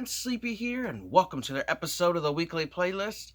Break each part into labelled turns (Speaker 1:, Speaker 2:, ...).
Speaker 1: Sleepy here, and welcome to their episode of the weekly playlist.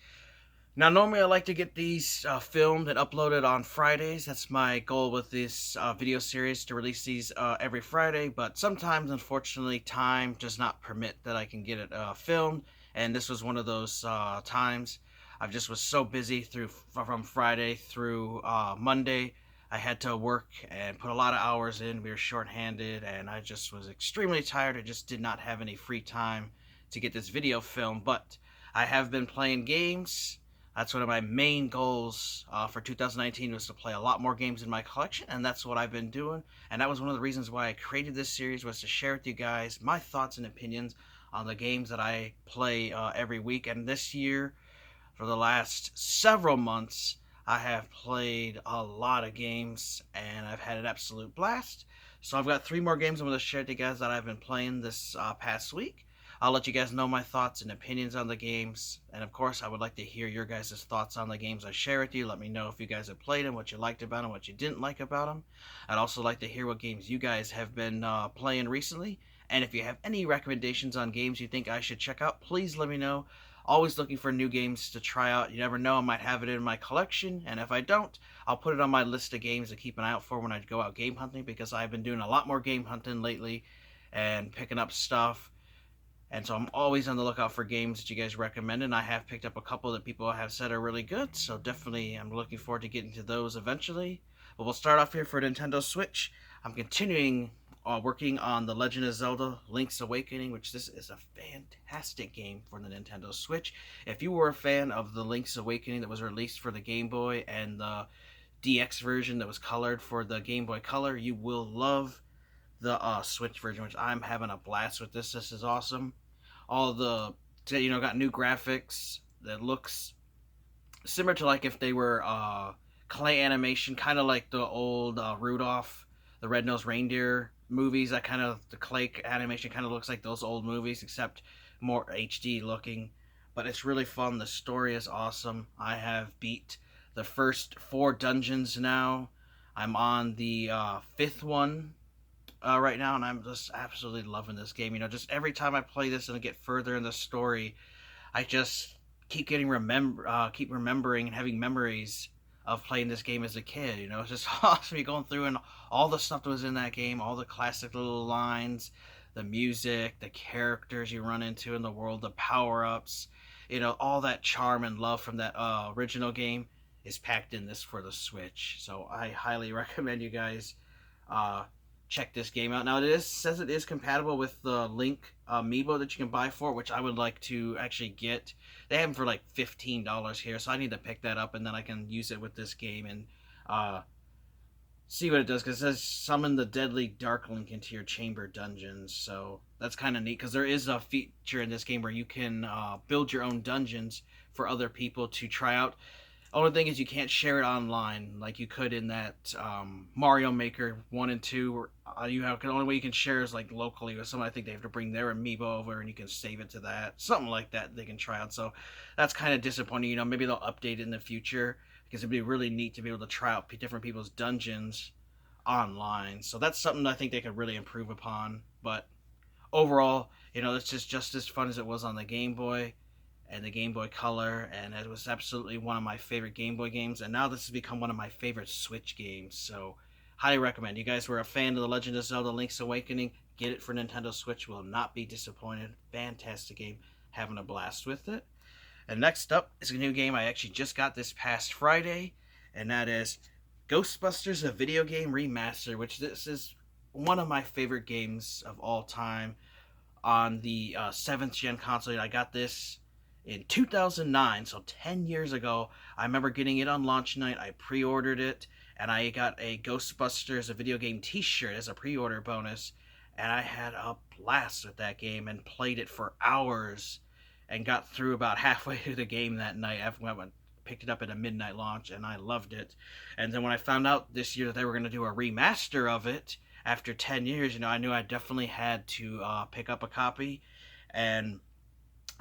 Speaker 1: Now, normally I like to get these filmed and uploaded on Fridays. That's my goal with this video series, to release these every Friday. But sometimes, unfortunately, time does not permit that I can get it filmed, and this was one of those times. I just was so busy from Friday through Monday. I had to work and put a lot of hours in. We were shorthanded, and I just was extremely tired. I just did not have any free time to get this video filmed. But I have been playing games. That's one of my main goals for 2019, was to play a lot more games in my collection, and that's what I've been doing. And that was one of the reasons why I created this series, was to share with you guys my thoughts and opinions on the games that I play every week. And this year, for the last several months, I have played a lot of games, and I've had an absolute blast. So I've got 3 more games I'm going to share with you guys that I've been playing this past week. I'll let you guys know my thoughts and opinions on the games, and of course I would like to hear your guys' thoughts on the games I share with you. Let me know if you guys have played them, what you liked about them, what you didn't like about them. I'd also like to hear what games you guys have been playing recently, and if you have any recommendations on games you think I should check out, please let me know. Always looking for new games to try out. You never know, I might have it in my collection, and if I don't, I'll put it on my list of games to keep an eye out for when I go out game hunting, because I've been doing a lot more game hunting lately and picking up stuff. And so I'm always on the lookout for games that you guys recommend, and I have picked up a couple that people have said are really good, so definitely I'm looking forward to getting to those eventually. But we'll start off here for Nintendo Switch. I'm continuing working on The Legend of Zelda Link's Awakening, which this is a fantastic game for the Nintendo Switch. If you were a fan of the Link's Awakening that was released for the Game Boy and the DX version that was colored for the Game Boy Color, you will love the Switch version, which I'm having a blast with this. This is awesome. All the, got new graphics that looks similar to like if they were clay animation, kind of like the old Rudolph the Red-Nosed Reindeer movies. That kind of, the clay animation kind of looks like those old movies, except more HD looking. But it's really fun. The story is awesome. I have beat the first 4 dungeons now. I'm on the 5th one right now, and I'm just absolutely loving this game. Just every time I play this and I get further in the story, I just keep keep remembering and having memories of playing this game as a kid. It's just awesome. You're going through and all the stuff that was in that game, all the classic little lines, the music, the characters you run into in the world, the power-ups, all that charm and love from that original game is packed in this for the Switch. So I highly recommend you guys check this game out. Now, says it is compatible with the Link amiibo that you can buy for it, which I would like to actually get. They have them for like $15 here, so I need to pick that up, and then I can use it with this game and see what it does, because it says summon the deadly Dark Link into your chamber dungeons. So that's kind of neat, because there is a feature in this game where you can build your own dungeons for other people to try out. Only thing is, you can't share it online like you could in that Mario Maker 1 and 2. Where the only way you can share is like locally with someone. I think they have to bring their amiibo over, and you can save it to that. Something like that they can try out. So that's kind of disappointing. Maybe they'll update it in the future, because it'd be really neat to be able to try out different people's dungeons online. So that's something I think they could really improve upon. But overall, it's just as fun as it was on the Game Boy and the Game Boy Color, and it was absolutely one of my favorite Game Boy games, and now this has become one of my favorite Switch games, so highly recommend. You guys were a fan of The Legend of Zelda Link's Awakening, get it for Nintendo Switch, will not be disappointed. Fantastic game, having a blast with it. And next up is a new game I actually just got this past Friday, and that is Ghostbusters, a video game remaster, which this is one of my favorite games of all time on the 7th gen console. I got this in 2009, so 10 years ago. I remember getting it on launch night. I pre-ordered it, and I got a Ghostbusters, a video game t-shirt as a pre-order bonus, and I had a blast with that game and played it for hours and got through about halfway through the game that night. I picked it up at a midnight launch, and I loved it. And then when I found out this year that they were going to do a remaster of it after 10 years, I knew I definitely had to pick up a copy, and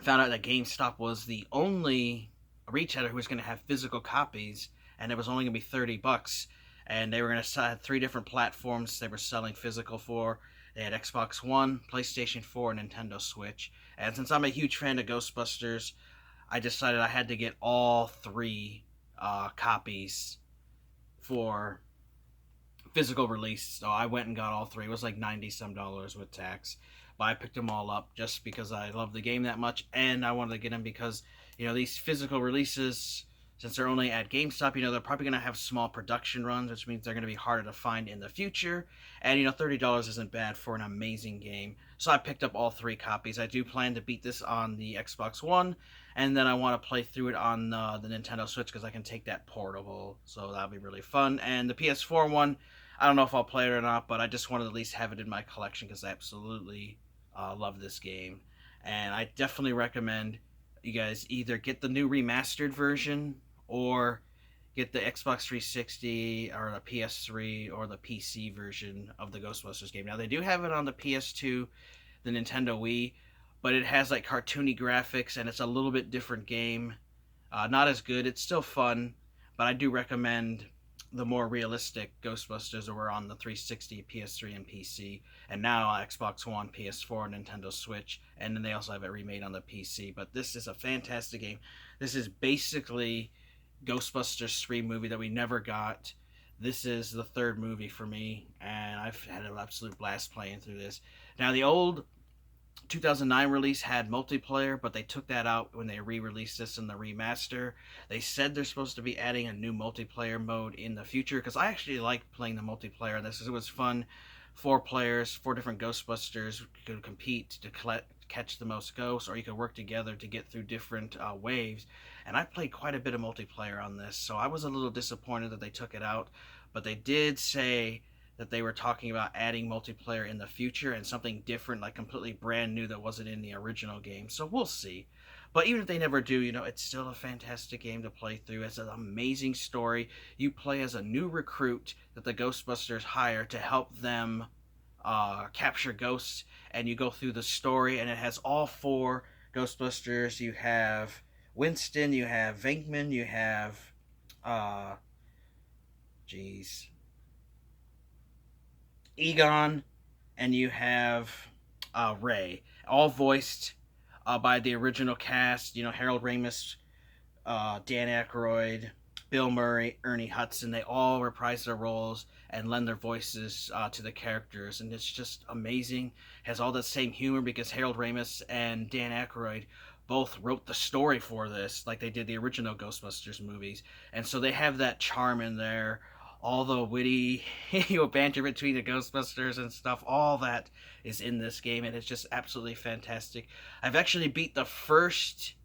Speaker 1: found out that GameStop was the only retailer who was going to have physical copies, and it was only going to be $30, and they were going to have 3 different platforms they were selling physical for. They had Xbox One, PlayStation 4, and Nintendo Switch. And since I'm a huge fan of Ghostbusters, I decided I had to get all three copies for physical release. So I went and got all three. It was like 90 some dollars with tax. But I picked them all up just because I love the game that much, and I wanted to get them because these physical releases, since they're only at GameStop, they're probably going to have small production runs, which means they're going to be harder to find in the future. And $30 isn't bad for an amazing game. So I picked up all three copies. I do plan to beat this on the Xbox One, and then I want to play through it on the Nintendo Switch because I can take that portable. So that'll be really fun. And the PS4 one, I don't know if I'll play it or not, but I just wanted to at least have it in my collection because I absolutely love this game. And I definitely recommend you guys either get the new remastered version or get the Xbox 360 or the PS3 or the PC version of the Ghostbusters game. Now, they do have it on the PS2, the Nintendo Wii, but it has like cartoony graphics and it's a little bit different game. Not as good. It's still fun, but I do recommend the more realistic Ghostbusters that were on the 360, PS3, and PC, and now Xbox One, PS4, Nintendo Switch, and then they also have it remade on the PC. But this is a fantastic game. This is basically Ghostbusters 3 movie that we never got. This is the third movie for me, and I've had an absolute blast playing through this. Now, the old 2009 release had multiplayer, but they took that out when they re-released this in the remaster. They said they're supposed to be adding a new multiplayer mode in the future because I actually liked playing the multiplayer on this because it was fun. 4 players, 4 different Ghostbusters could compete to catch the most ghosts, or you could work together to get through different waves. And I played quite a bit of multiplayer on this, so I was a little disappointed that they took it out. But they did say that they were talking about adding multiplayer in the future and something different, like completely brand new that wasn't in the original game. So we'll see. But even if they never do, it's still a fantastic game to play through. It's an amazing story. You play as a new recruit that the Ghostbusters hire to help them capture ghosts, and you go through the story, and it has all 4 Ghostbusters. You have Winston, you have Venkman, you have, uh, jeez, Egon, and you have Ray, all voiced by the original cast. Harold Ramis, Dan Aykroyd, Bill Murray, Ernie Hudson. They all reprise their roles and lend their voices to the characters, and it's just amazing. It has all that same humor because Harold Ramis and Dan Aykroyd both wrote the story for this, like they did the original Ghostbusters movies, and so they have that charm in there. All the witty banter between the Ghostbusters and stuff, all that is in this game, and it's just absolutely fantastic. I've actually beat the first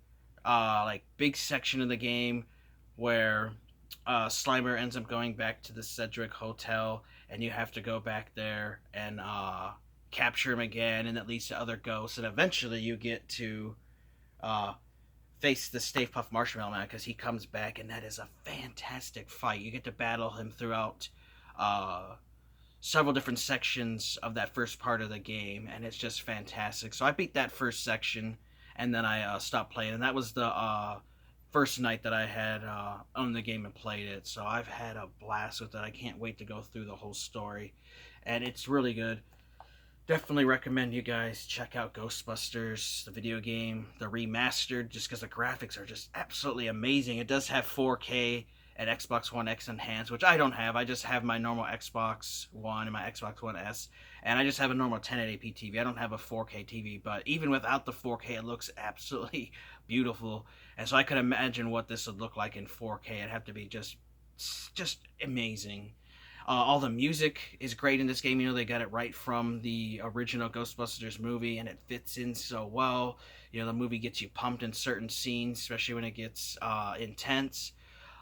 Speaker 1: big section of the game where Slimer ends up going back to the Cedric Hotel, and you have to go back there and capture him again, and that leads to other ghosts, and eventually you get to uh, face the Stay Puft Marshmallow Man because he comes back, and that is a fantastic fight. You get to battle him throughout several different sections of that first part of the game, and it's just fantastic. So I beat that first section, and then I stopped playing, and that was the first night that I had owned the game and played it. So I've had a blast with it. I can't wait to go through the whole story, and it's really good. Definitely recommend you guys check out Ghostbusters, the video game, the remastered, just because the graphics are just absolutely amazing. It does have 4K and Xbox One X enhanced, which I don't have. I just have my normal Xbox One and my Xbox One S, and I just have a normal 1080p TV. I don't have a 4K TV, but even without the 4K, it looks absolutely beautiful. And so I could imagine what this would look like in 4K. It'd have to be just amazing. All the music is great in this game. They got it right from the original Ghostbusters movie, and it fits in so well. The movie gets you pumped in certain scenes, especially when it gets intense.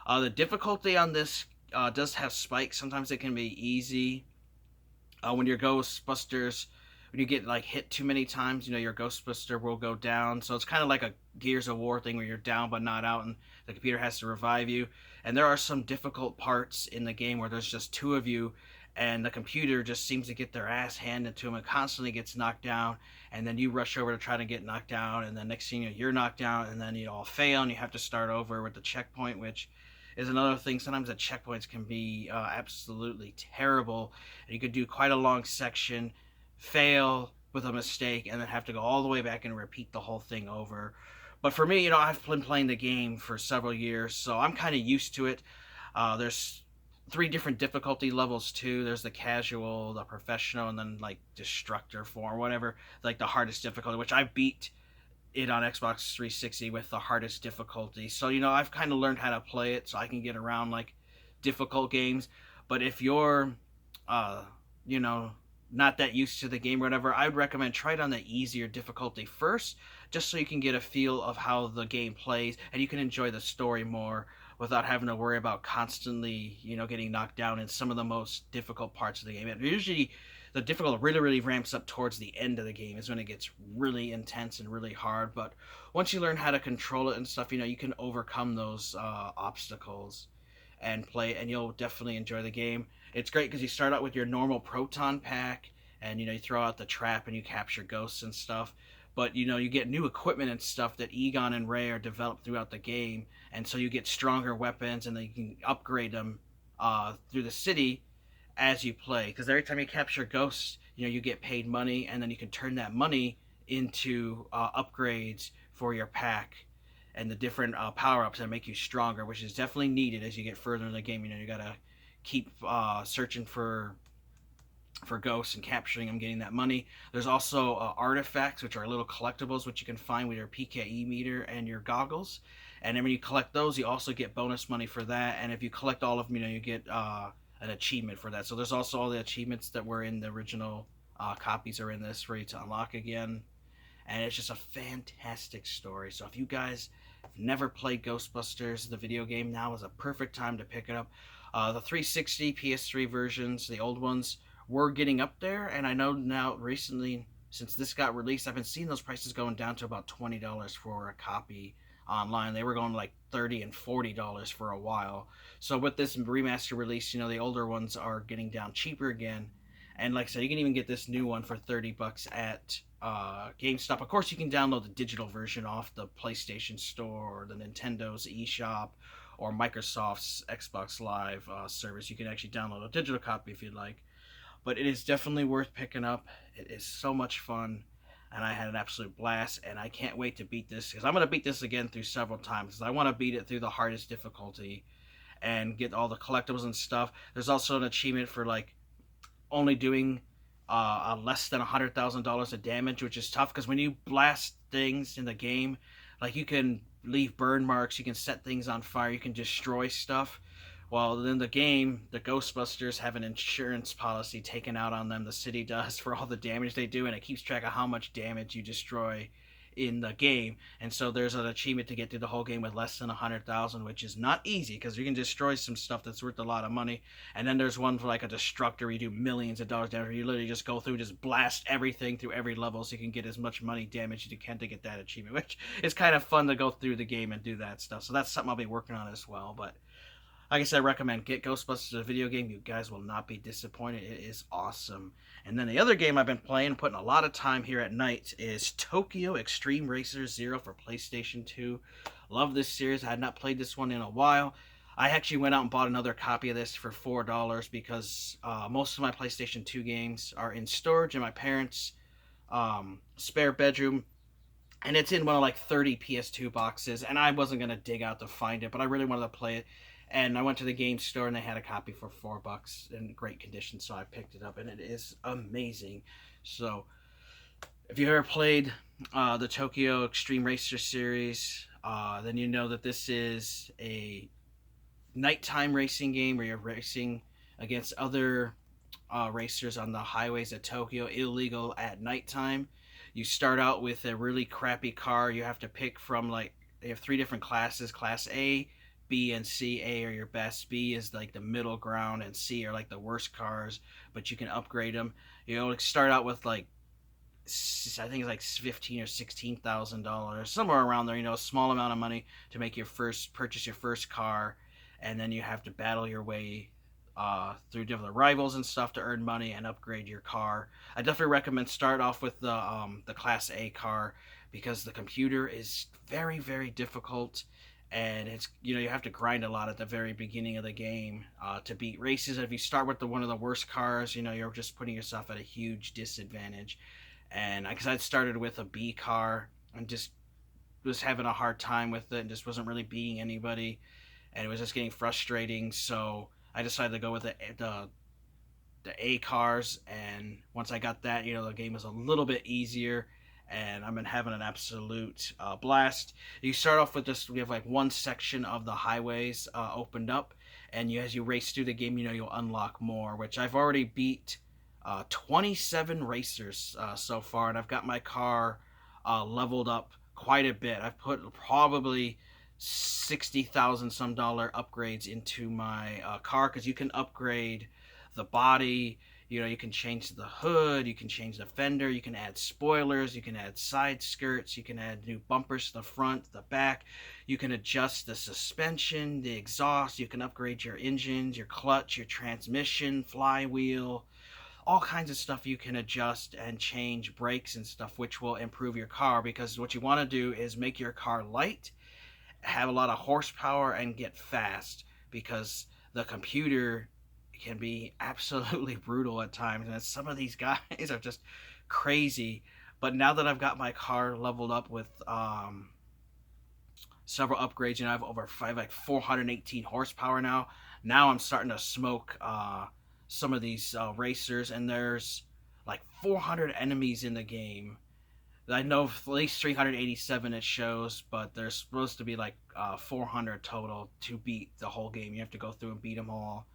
Speaker 1: The difficulty on this does have spikes. Sometimes it can be easy. When your Ghostbusters, when you get hit too many times, your Ghostbuster will go down. So it's kind of like a Gears of War thing where you're down but not out, and the computer has to revive you. And there are some difficult parts in the game where there's just 2 of you, and the computer just seems to get their ass handed to him and constantly gets knocked down. And then you rush over to try to get knocked down, and then next thing you're knocked down, and then you all fail, and you have to start over with the checkpoint, which is another thing. Sometimes the checkpoints can be absolutely terrible, and you could do quite a long section fail with a mistake, and then have to go all the way back and repeat the whole thing over. But for me, I've been playing the game for several years, so I'm kind of used to it. There's three different difficulty levels too. There's the casual, the professional, and then like destructor form, whatever. Like the hardest difficulty, which I beat it on Xbox 360 with the hardest difficulty. So I've kind of learned how to play it, so I can get around like difficult games. But if you're, uh, you know, not that used to the game or whatever, I would recommend try it on the easier difficulty first, just so you can get a feel of how the game plays and you can enjoy the story more without having to worry about constantly, getting knocked down in some of the most difficult parts of the game. It usually the difficulty really really ramps up towards the end of the game is when it gets really intense and really hard. But once you learn how to control it and stuff, you can overcome those obstacles and play it, and you'll definitely enjoy the game. It's great because you start out with your normal proton pack, and you throw out the trap and you capture ghosts and stuff. But you get new equipment and stuff that Egon and Ray are developed throughout the game, and so you get stronger weapons, and then you can upgrade them through the city as you play. Because every time you capture ghosts, you get paid money, and then you can turn that money into upgrades for your pack and the different power ups that make you stronger, which is definitely needed as you get further in the game. You gotta keep searching for ghosts and capturing them, getting that money. There's also artifacts, which are little collectibles, which you can find with your PKE meter and your goggles. And then when you collect those, you also get bonus money for that. And if you collect all of them, you get an achievement for that. So there's also all the achievements that were in the original copies are in this for you to unlock again. And it's just a fantastic story. So if you guys have never played Ghostbusters, the video game, now is a perfect time to pick it up. The 360 PS3 versions, the old ones, were getting up there, and I know now recently, since this got released, I've been seeing those prices going down to about $20 for a copy online. They were going like $30 and $40 for a while. So with this remaster release, the older ones are getting down cheaper again. And like I said, you can even get this new one for $30 at GameStop. Of course, you can download the digital version off the PlayStation Store or the Nintendo's eShop or Microsoft's Xbox Live service. You can actually download a digital copy if you'd like. But it is definitely worth picking up. It is so much fun, and I had an absolute blast, and I can't wait to beat this, because I'm going to beat this again through several times, because I want to beat it through the hardest difficulty and get all the collectibles and stuff. There's also an achievement for like only doing less than $100,000 of damage, which is tough, because when you blast things in the game, like you can leave burn marks, you can set things on fire, you can destroy stuff. Well, in the game, the Ghostbusters have an insurance policy taken out on them. The city does for all the damage they do, and it keeps track of how much damage you destroy in the game. And so there's an achievement to get through the whole game with less than 100,000, which is not easy, because you can destroy some stuff that's worth a lot of money. And then there's one for like a destructor where you do millions of dollars damage. You literally just go through, just blast everything through every level, so you can get as much money damage as you can to get that achievement, which is kind of fun to go through the game and do that stuff. So that's something I'll be working on as well. But like I said, I recommend get Ghostbusters, a video game. You guys will not be disappointed. It is awesome. And then the other game I've been playing, putting a lot of time here at night, is Tokyo Extreme Racer Zero for PlayStation 2. Love this series. I had not played this one in a while. I actually went out and bought another copy of this for $4 because most of my PlayStation 2 games are in storage in my parents' spare bedroom. And it's in one of like 30 PS2 boxes. And I wasn't going to dig out to find it, but I really wanted to play it. And I went to the game store and they had a copy for $4 in great condition, so I picked it up, and it is amazing. So if you ever played the Tokyo Extreme Racer series, then you know that this is a nighttime racing game where you're racing against other racers on the highways of Tokyo, illegal at nighttime. You start out with a really crappy car. You have to pick from they have 3 different classes: Class A, B, and C. A are your best, B is like the middle ground, and C are like the worst cars, but you can upgrade them. Start out with I think it's like $15,000 or $16,000, somewhere around there. A small amount of money to make your first purchase, your first car, and then you have to battle your way through different rivals and stuff to earn money and upgrade your car. I definitely recommend start off with the Class A car, because the computer is very very difficult, and it's you have to grind a lot at the very beginning of the game to beat races. If you start with one of the worst cars, you're just putting yourself at a huge disadvantage. And because I started with a B car and just was having a hard time with it and just wasn't really beating anybody, and it was just getting frustrating. So I decided to go with the A cars, and once I got that, the game was a little bit easier, and I've been having an absolute blast. You start off with just we have like one section of the highways opened up, and as you race through the game, you'll unlock more. Which I've already beat 27 racers so far, and I've got my car leveled up quite a bit. I've put probably 60,000 some dollar upgrades into my car because you can upgrade the body. You can change the hood, you can change the fender, you can add spoilers, you can add side skirts, you can add new bumpers to the front, the back. You can adjust the suspension, the exhaust, you can upgrade your engines, your clutch, your transmission, flywheel, all kinds of stuff you can adjust and change brakes and stuff, which will improve your car. Because what you want to do is make your car light, have a lot of horsepower, and get fast, because the computer can be absolutely brutal at times, and some of these guys are just crazy. But now that I've got my car leveled up with several upgrades, I have over five, like 418 horsepower now. Now I'm starting to smoke some of these racers, and there's like 400 enemies in the game. I know at least 387 it shows, but there's supposed to be like 400 total to beat the whole game. You have to go through and beat them all,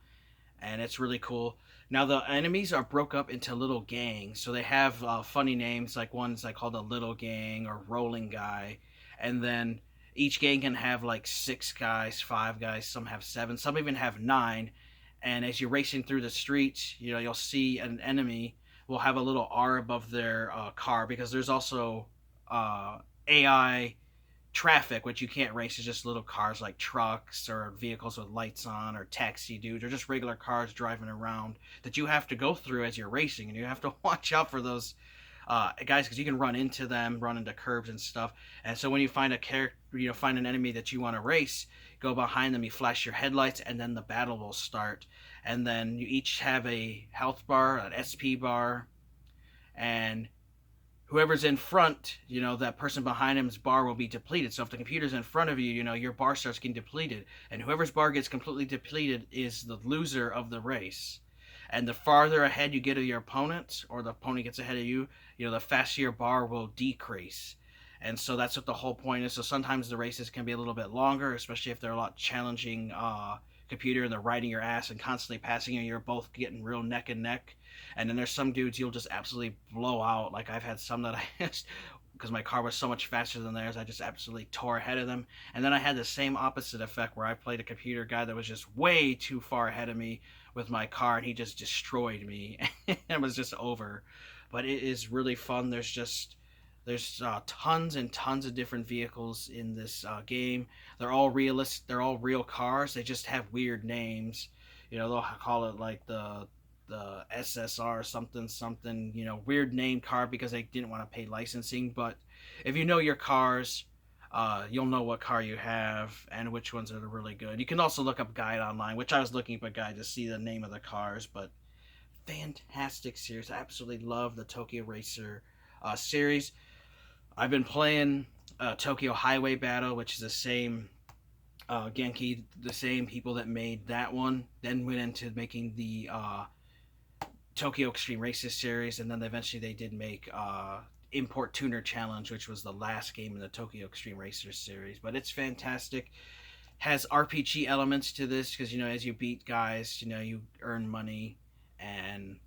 Speaker 1: and it's really cool. Now the enemies are broke up into little gangs, so they have funny names. Like one's like called a little gang or rolling guy, and then each gang can have like 6 guys, 5 guys. Some have 7, some even have 9. And as you're racing through the streets, you'll see an enemy will have a little R above their car, because there's also AI traffic, which you can't race. Is just little cars like trucks or vehicles with lights on, or taxi dudes, or just regular cars driving around that you have to go through as you're racing, and you have to watch out for those guys, because you can run into them, run into curbs and stuff. And so when you find a character, find an enemy that you want to race, go behind them, you flash your headlights, and then the battle will start. And then you each have a health bar, an SP bar, and whoever's in front, that person behind him's bar will be depleted. So if the computer's in front of you, your bar starts getting depleted. And whoever's bar gets completely depleted is the loser of the race. And the farther ahead you get of your opponent, or the opponent gets ahead of you, the faster your bar will decrease. And so that's what the whole point is. So sometimes the races can be a little bit longer, especially if they're a lot challenging computer and they're riding your ass and constantly passing you. You're both getting real neck and neck. And then there's some dudes you'll just absolutely blow out. Like I've had some that I just, because my car was so much faster than theirs, I just absolutely tore ahead of them. And then I had the same opposite effect where I played a computer guy that was just way too far ahead of me with my car, and he just destroyed me. It was just over. But it is really fun. There's tons and tons of different vehicles in this game. They're all realistic. They're all real cars. They just have weird names. They'll call it like the SSR something something. Weird name car, because they didn't want to pay licensing. But if you know your cars, you'll know what car you have and which ones are really good. You can also look up guide online, which I was looking up a guide to see the name of the cars. But fantastic series. I absolutely love the Tokyo Racer series. I've been playing Tokyo Highway Battle, which is the same Genki, the same people that made that one. Then went into making the Tokyo Extreme Races series, and then eventually they did make Import Tuner Challenge, which was the last game in the Tokyo Extreme Racers series. But it's fantastic. Has RPG elements to this, because as you beat guys, you earn money, and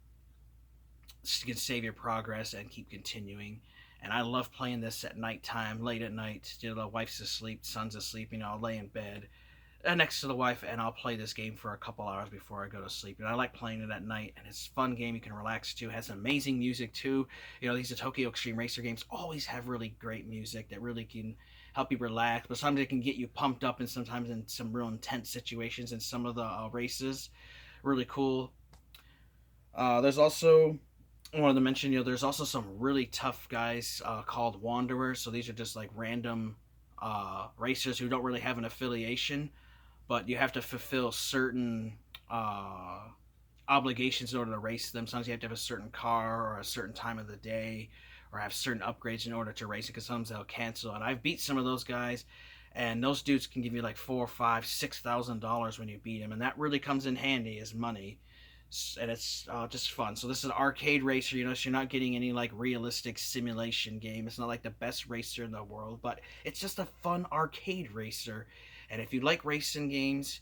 Speaker 1: you can save your progress and keep continuing. And I love playing this at nighttime, late at night. The wife's asleep, son's asleep. I'll lay in bed next to the wife, and I'll play this game for a couple hours before I go to sleep. And I like playing it at night, and it's a fun game. You can relax to. It has amazing music too. These Tokyo Extreme Racer games always have really great music that really can help you relax. But sometimes it can get you pumped up, and sometimes in some real intense situations in some of the races. Really cool. There's also, I wanted to mention, there's also some really tough guys called Wanderers. So these are just like random racers who don't really have an affiliation, but you have to fulfill certain uh, obligations in order to race them. Sometimes you have to have a certain car or a certain time of the day, or have certain upgrades in order to race it. Because sometimes they'll cancel. And I've beat some of those guys, and those dudes can give you like $4, $5, $6,000 when you beat them, and that really comes in handy as money. And it's just fun. So this is an arcade racer, so you're not getting any like realistic simulation game. It's not like the best racer in the world, but it's just a fun arcade racer. And if you like racing games,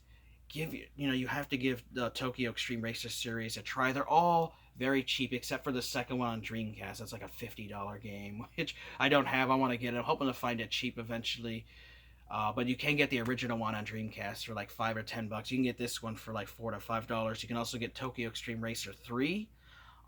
Speaker 1: you have to give the Tokyo Extreme Racer series a try. They're all very cheap except for the second one on Dreamcast. That's like a $50 game, which I don't have. I want to get it. I'm hoping to find it cheap eventually. But you can get the original one on Dreamcast for like $5 or $10. You can get this one for like $4 to $5. You can also get Tokyo Extreme Racer 3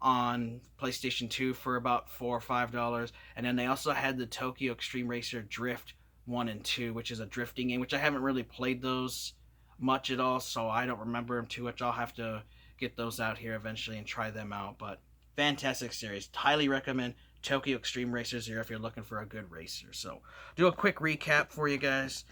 Speaker 1: on PlayStation 2 for about $4 or $5. And then they also had the Tokyo Extreme Racer Drift 1 and 2, which is a drifting game, which I haven't really played those much at all, so I don't remember them too much. I'll have to get those out here eventually and try them out. But fantastic series. Highly recommend Tokyo Extreme Racer Zero if you're looking for a good racer. So, do a quick recap for you guys.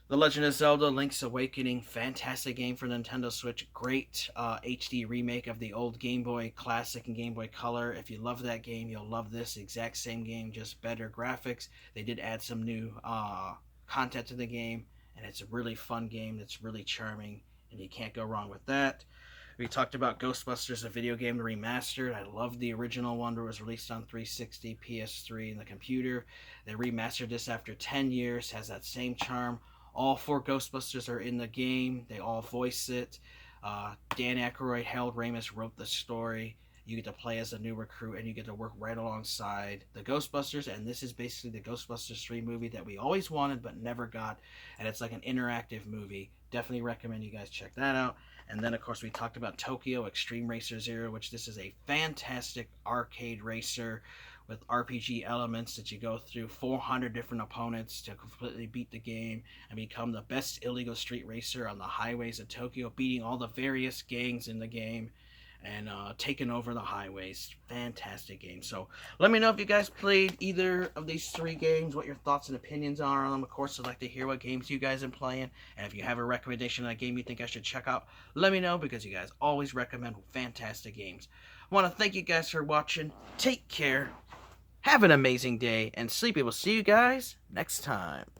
Speaker 1: The Legend of Zelda Link's Awakening, fantastic game for Nintendo Switch. Great HD remake of the old Game Boy Classic and Game Boy Color. If you love that game, you'll love this. Exact same game, just better graphics. They did add some new content to the game, and it's a really fun game that's really charming, and you can't go wrong with that. We talked about Ghostbusters, a video game remastered. I loved the original one that was released on 360, PS3, and the computer. They remastered this after 10 years, has that same charm. All four Ghostbusters are in the game. They all voice it. Dan Aykroyd, Harold Ramis wrote the story. You get to play as a new recruit, and you get to work right alongside the Ghostbusters. And this is basically the Ghostbusters 3 movie that we always wanted but never got. And it's like an interactive movie. Definitely recommend you guys check that out. And then, of course, we talked about Tokyo Extreme Racer Zero, which this is a fantastic arcade racer with RPG elements that you go through 400 different opponents to completely beat the game and become the best illegal street racer on the highways of Tokyo, beating all the various gangs in the game and taking over the highways. Fantastic game. So let me know if you guys played either of these three games, what your thoughts and opinions are on them. Of course, I'd like to hear what games you guys are playing, and if you have a recommendation on a game you think I should check out, let me know, because you guys always recommend fantastic games. I want to thank you guys for watching. Take care. Have an amazing day, and Sleepy will see you guys next time.